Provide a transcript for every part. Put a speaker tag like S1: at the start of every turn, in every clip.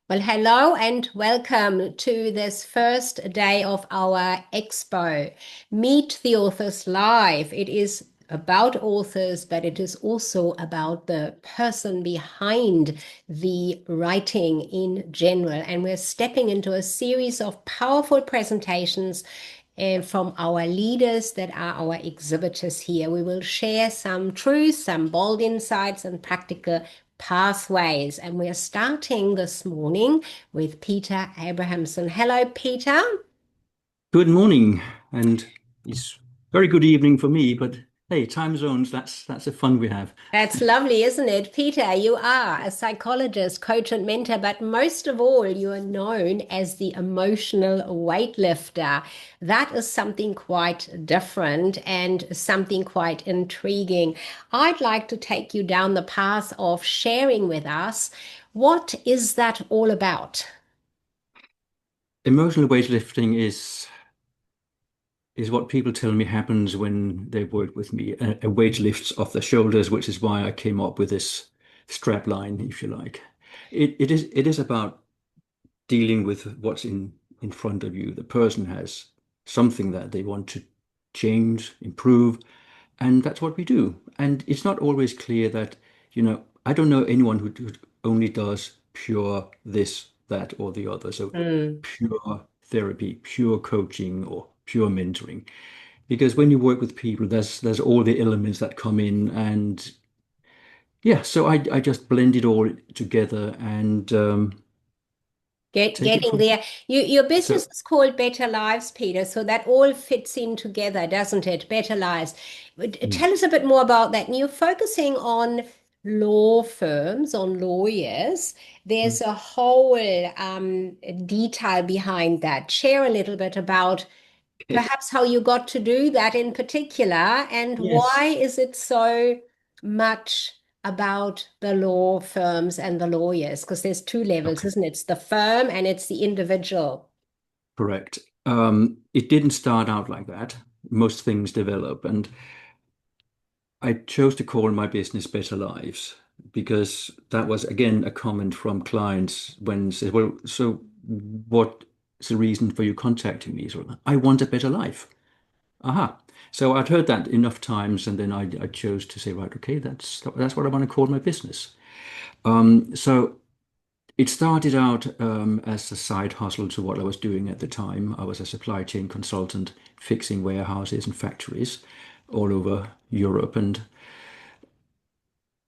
S1: Well, hello and welcome to this first day of our Expo. Meet the Authors Live. It is about authors, but it is also about the person behind the writing in general. And we're stepping into a series of powerful presentations from our leaders that are our exhibitors here. We will share some truths, some bold insights, and practical pathways. And we're starting this morning with Peter Abrahamsen. Hello, Peter.
S2: Good morning, and it's very good evening for me, but hey, time zones, that's the fun we have.
S1: That's lovely, isn't it? Peter, you are a psychologist, coach, and mentor, but most of all, you are known as the emotional weightlifter. That is something quite different and something quite intriguing. I'd like to take you down the path of sharing with us what is that all about?
S2: Emotional weightlifting is what people tell me happens when they work with me. A weight lifts off their shoulders, which is why I came up with this strap line, if you like. It is about dealing with what's in front of you. The person has something that they want to change, improve, and that's what we do. And it's not always clear that, I don't know anyone who only does pure this, that, or the other. So
S1: Mm.
S2: pure therapy, pure coaching, or pure mentoring. Because when you work with people, there's all the elements that come in, and yeah, so I just blend it all together and take it
S1: Getting
S2: from.
S1: there. Your business
S2: So
S1: is called Better Lives, Peter, so that all fits in together, doesn't it? Better Lives. But
S2: mm,
S1: tell us a bit more about that. And you're focusing on law firms, on lawyers.
S2: mm,
S1: There's a whole detail behind that. Share a little bit about
S2: okay.
S1: perhaps how you got to do that in particular, and why
S2: Yes.
S1: is it so much about the law firms and the lawyers? Because there's two levels,
S2: Okay.
S1: isn't it? It's the firm and it's the individual.
S2: Correct. It didn't start out like that. Most things develop, and I chose to call my business Better Lives because that was again a comment from clients when said, "Well, so what's the reason for you contacting me?" So I want a better life. Aha. So I'd heard that enough times, and then I chose to say, right, okay, that's what I want to call my business. So it started out as a side hustle to what I was doing at the time. I was a supply chain consultant fixing warehouses and factories all over Europe, and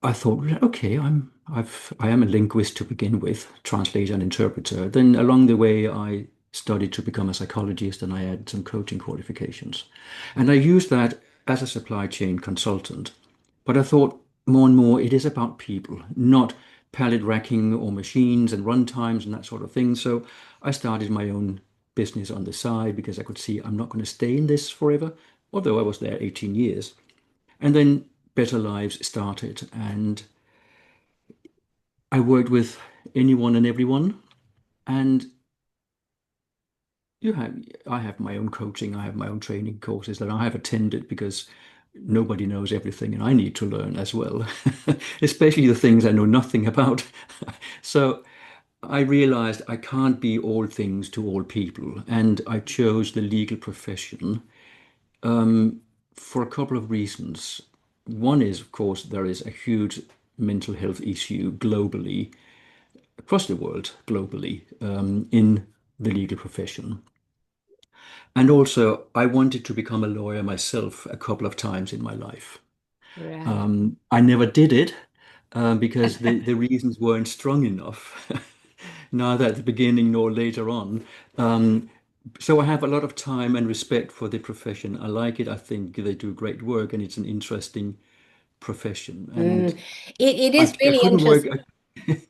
S2: I thought, "Well, okay, I am a linguist to begin with, translator and interpreter." Then along the way, I studied to become a psychologist, and I had some coaching qualifications, and I used that as a supply chain consultant. But I thought more and more it is about people, not pallet racking or machines and run times and that sort of thing. So I started my own business on the side because I could see I'm not going to stay in this forever, although I was there 18 years. And then Better Lives started, and I worked with anyone and everyone. And you have, I have my own coaching, I have my own training courses that I have attended because nobody knows everything, and I need to learn as well, especially the things I know nothing about. So I realized I can't be all things to all people, and I chose the legal profession for a couple of reasons. One is, of course, there is a huge mental health issue globally, across the world, globally, in the legal profession. And also, I wanted to become a lawyer myself a couple of times in my life.
S1: Right.
S2: I never did it because the reasons weren't strong enough, neither at the beginning nor later on. Um, so I have a lot of time and respect for the profession. I like it. I think they do great work, and it's an interesting profession. And
S1: Mm. It
S2: I,
S1: is
S2: I
S1: really
S2: couldn't work.
S1: interesting.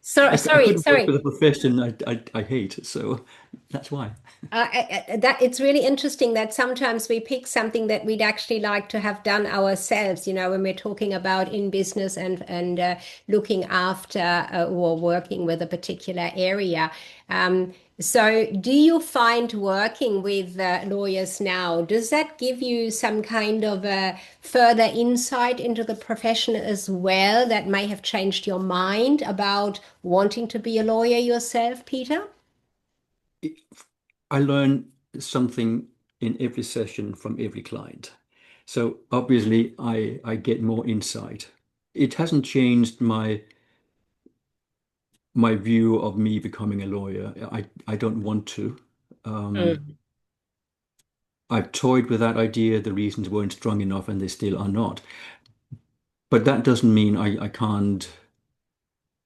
S1: So,
S2: I
S1: sorry,
S2: couldn't work with
S1: sorry.
S2: a profession I hate. So that's why.
S1: That it's really interesting that sometimes we pick something that we'd actually like to have done ourselves, when we're talking about in business and looking after or working with a particular area. So, do you find working with lawyers now, does that give you some kind of a further insight into the profession as well that may have changed your mind about wanting to be a lawyer yourself, Peter?
S2: I learn something in every session from every client. So obviously I get more insight. It hasn't changed my view of me becoming a lawyer. I don't want to. Um,
S1: Mm,
S2: I've toyed with that idea. The reasons weren't strong enough, and they still are not. But that doesn't mean I can't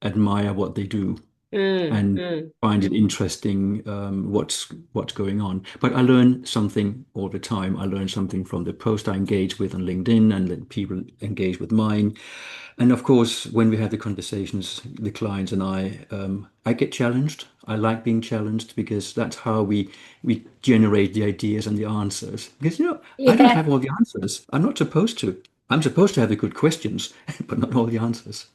S2: admire what they do
S1: mm,
S2: and
S1: mm.
S2: find it interesting, what's going on. But I learn something all the time. I learn something from the post I engage with on LinkedIn, and then people engage with mine. And of course, when we have the conversations, the clients and I get challenged. I like being challenged because that's how we generate the ideas and the answers. Because I don't
S1: Yeah.
S2: have all the answers. I'm not supposed to. I'm supposed to have the good questions, but not all the answers.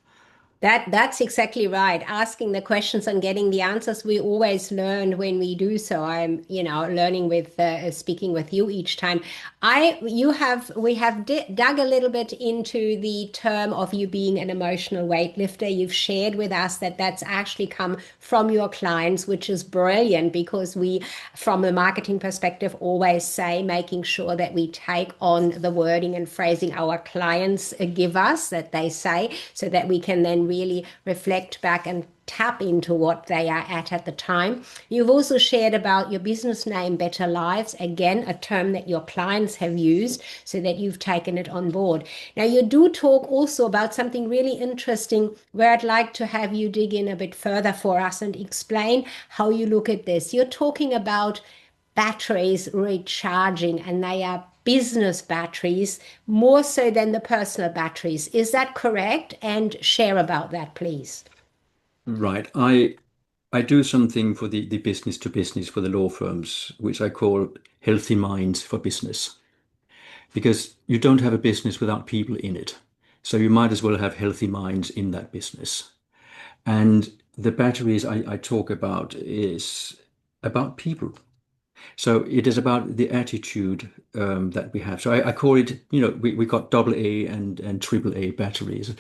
S1: That's exactly right. Asking the questions and getting the answers, we always learn when we do so. I'm, learning with speaking with you each time. We have dug a little bit into the term of you being an emotional weightlifter. You've shared with us that that's actually come from your clients, which is brilliant because we, from a marketing perspective, always say making sure that we take on the wording and phrasing our clients give us, that they say, so that we can then really reflect back and tap into what they are at the time. You've also shared about your business name, Better Lives, again, a term that your clients have used, so that you've taken it on board. Now, you do talk also about something really interesting where I'd like to have you dig in a bit further for us and explain how you look at this. You're talking about batteries recharging, and they are business batteries more so than the personal batteries. Is that correct? And share about that, please.
S2: Right. I do something for the business to business for the law firms, which I call healthy minds for business, because you don't have a business without people in it. So you might as well have healthy minds in that business. And the batteries I talk about is about people. So it is about the attitude that we have. So I call it, we got double A and triple A batteries.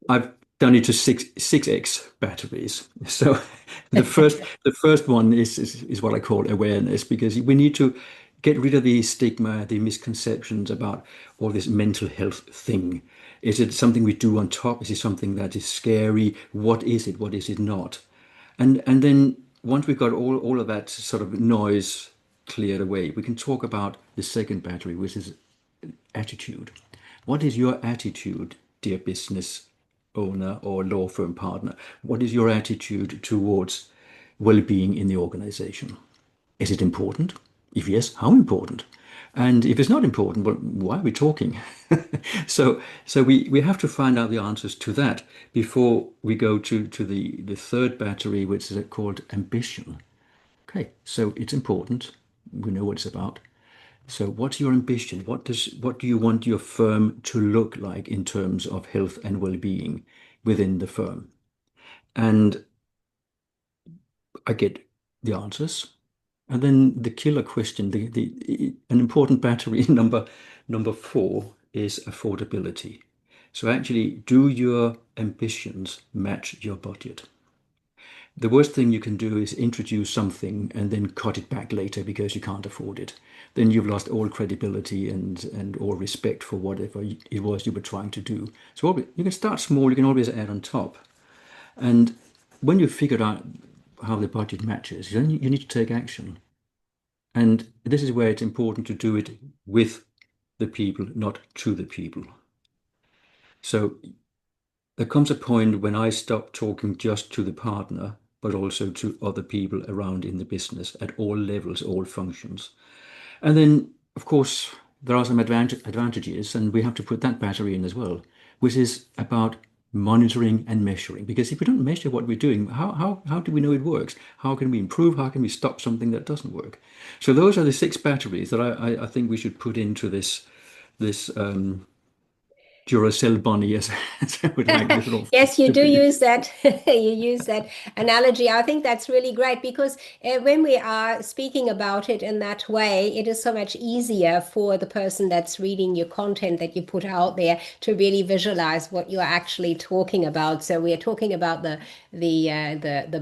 S2: I've done it to six X batteries. So the first one is what I call awareness, because we need to get rid of the stigma, the misconceptions about all this mental health thing. Is it something we do on top? Is it something that is scary? What is it? What is it not? And then once we've got all of that sort of noise cleared away, we can talk about the second battery, which is attitude. What is your attitude, dear business owner or law firm partner? What is your attitude towards well-being in the organization? Is it important? If yes, how important? And if it's not important, well, why are we talking? So we have to find out the answers to that before we go to the third battery, which is called ambition. Okay, so it's important. We know what it's about. So what's your ambition? What do you want your firm to look like in terms of health and well-being within the firm? And I get the answers. And then the killer question, an important battery number four is affordability. So actually, do your ambitions match your budget? The worst thing you can do is introduce something and then cut it back later because you can't afford it. Then you've lost all credibility and all respect for whatever it was you were trying to do. So you can start small, you can always add on top. And when you've figured out how the budget matches, then you need to take action. And this is where it's important to do it with the people, not to the people. So there comes a point when I stop talking just to the partner, but also to other people around in the business at all levels, all functions. And then, of course, there are some advantages, and we have to put that battery in as well, which is about monitoring and measuring. Because if we don't measure what we're doing, how do we know it works? How can we improve? How can we stop something that doesn't work? So those are the six batteries that I think we should put into this Duracell bunny, as, as I would like little
S1: Yes, you
S2: to
S1: do
S2: be.
S1: use that. You use that analogy. I think that's really great because when we are speaking about it in that way, it is so much easier for the person that's reading your content that you put out there to really visualize what you're actually talking about. So we are talking about the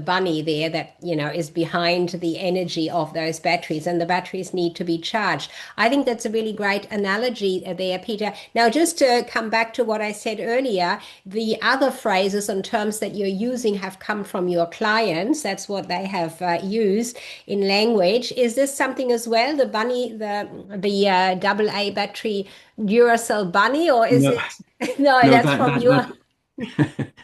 S1: bunny there that is behind the energy of those batteries, and the batteries need to be charged. I think that's a really great analogy there, Peter. Now, just to come back to what I said earlier, the other phrases and terms that you're using have come from your clients. That's what they have used in language. Is this something as well, the bunny, the double A battery Duracell bunny, or is
S2: No,
S1: it? No,
S2: no,
S1: that's from your.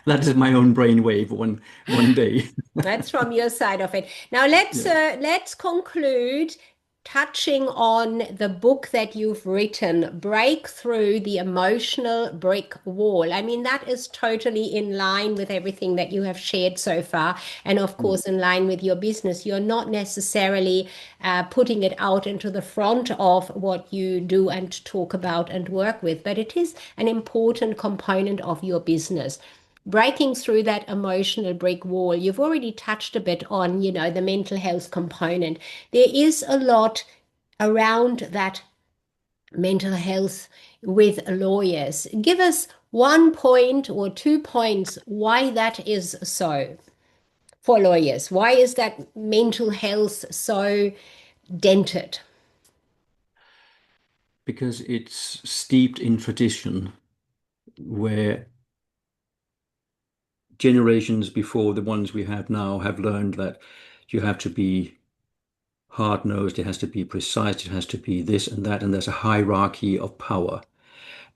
S2: that is my own brainwave one day.
S1: That's from your side of it. Now
S2: Yeah.
S1: let's conclude touching on the book that you've written, Break Through the Emotional Brick Wall. I mean, that is totally in line with everything that you have shared so far, and of
S2: Mm.
S1: course in line with your business. You're not necessarily putting it out into the front of what you do and talk about and work with, but it is an important component of your business, breaking through that emotional brick wall. You've already touched a bit on, the mental health component. There is a lot around that mental health with lawyers. Give us 1 point or 2 points why that is so for lawyers. Why is that mental health so dented?
S2: Because it's steeped in tradition where generations before the ones we have now have learned that you have to be hard-nosed, it has to be precise, it has to be this and that, and there's a hierarchy of power.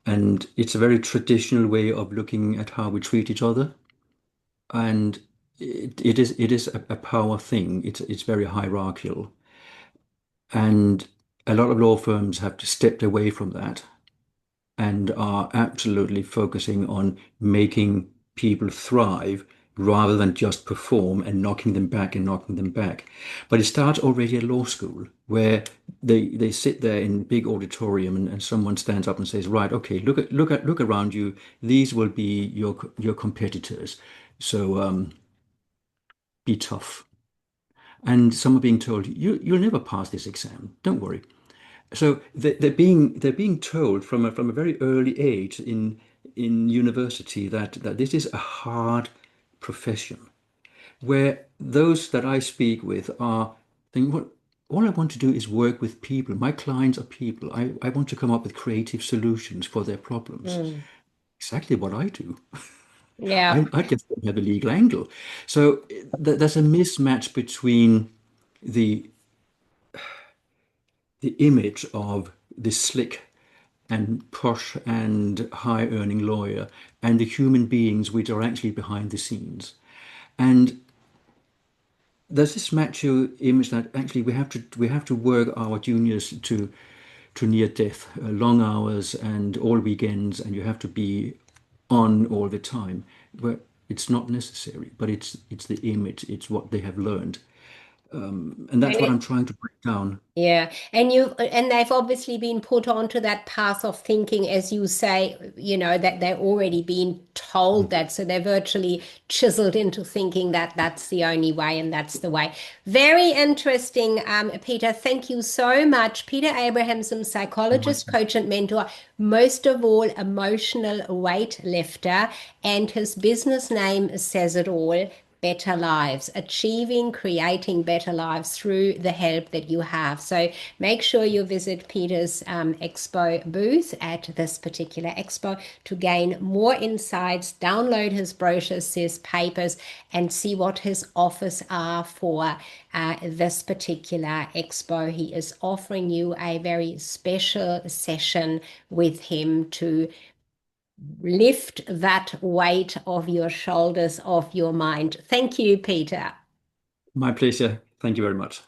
S2: And it's a very traditional way of looking at how we treat each other. And it is a power thing. It's very hierarchical. And a lot of law firms have stepped away from that and are absolutely focusing on making people thrive rather than just perform and knocking them back and knocking them back. But it starts already at law school, where they sit there in big auditorium and someone stands up and says, right, okay, look around you. These will be your competitors. So be tough. And some are being told, you'll never pass this exam. Don't worry. So they're being told from a very early age in university that this is a hard profession, where those that I speak with are thinking, what all I want to do is work with people. My clients are people. I want to come up with creative solutions for their problems.
S1: Mm.
S2: Exactly what I do.
S1: Yeah.
S2: I just don't have a legal angle. So there's a mismatch between the the image of this slick and posh and high earning lawyer and the human beings which are actually behind the scenes. And there's this macho image that actually we have to work our juniors to near death, long hours and all weekends, and you have to be on all the time. But it's not necessary, but it's the image, it's what they have learned. And
S1: And
S2: that's what
S1: it,
S2: I'm trying to break down.
S1: Yeah, and they've obviously been put onto that path of thinking, as you say, that they're already been told that, so they're virtually chiseled into thinking that that's the only way and that's the way. Very interesting, Peter. Thank you so much, Peter Abrahamsen, psychologist, coach, and mentor. Most of all, emotional weightlifter, and his business name says it all. Better lives, achieving, creating better lives through the help that you have. So make sure you visit Peter's Expo booth at this particular Expo to gain more insights, download his brochures, his papers, and see what his offers are for this particular Expo. He is offering you a very special session with him to lift that weight of your shoulders, off your mind. Thank you, Peter.
S2: My pleasure. Thank you very much.